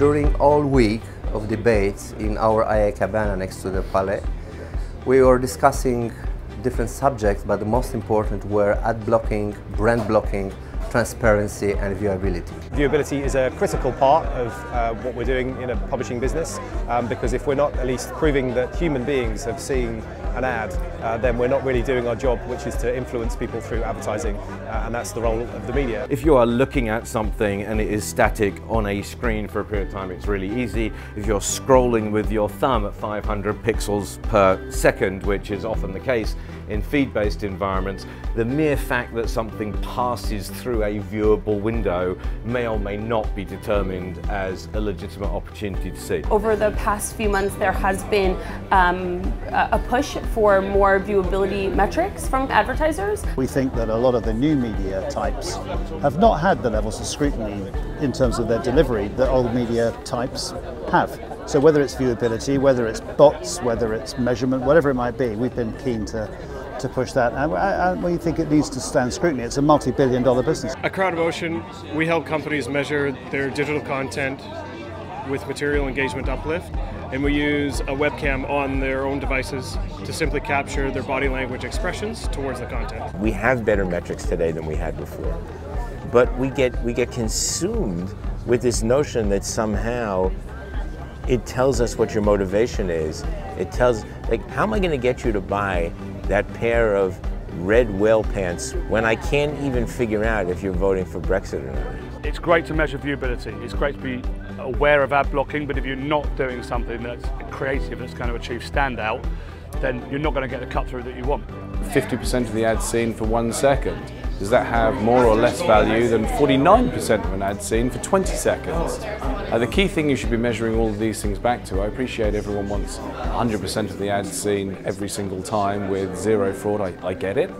During all week of debates in our IAA Cabana next to the Palais, we were discussing different subjects, but the most important were ad blocking, brand blocking, transparency and viewability. Viewability is a critical part of what we're doing in a publishing business because if we're not at least proving that human beings have seen an ad, then we're not really doing our job, which is to influence people through advertising, and that's the role of the media. If you are looking at something and it is static on a screen for a period of time, it's really easy. If you're scrolling with your thumb at 500 pixels per second, which is often the case in feed-based environments, the mere fact that something passes through a viewable window may or may not be determined as a legitimate opportunity to see. Over the past few months, there has been a push for more viewability metrics from advertisers. We think that a lot of the new media types have not had the levels of scrutiny in terms of their delivery that old media types have. So whether it's viewability, whether it's bots, whether it's measurement, whatever it might be, we've been keen to push that, and we think it needs to stand scrutiny. It's a multi-billion-dollar business. At Crowd-Motion, we help companies measure their digital content with material engagement uplift, and we use a webcam on their own devices to simply capture their body language expressions towards the content. We have better metrics today than we had before, but we get consumed with this notion that somehow it tells us what your motivation is. It tells, like, how am I going to get you to buy that pair of red whale pants when I can't even figure out if you're voting for Brexit or not? It's great to measure viewability. It's great to be aware of ad blocking, but if you're not doing something that's creative that's going to achieve standout, then you're not going to get the cut through that you want. 50% of the ad seen for 1 second. Does that have more or less value than 49% of an ad seen for 20 seconds? The key thing you should be measuring all of these things back to, I appreciate everyone wants 100% of the ads seen every single time with zero fraud, I get it.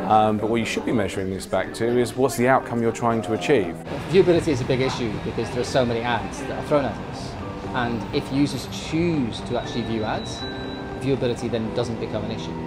But what you should be measuring this back to is what's the outcome you're trying to achieve. Viewability is a big issue because there are so many ads that are thrown at us. And if users choose to actually view ads, viewability then doesn't become an issue.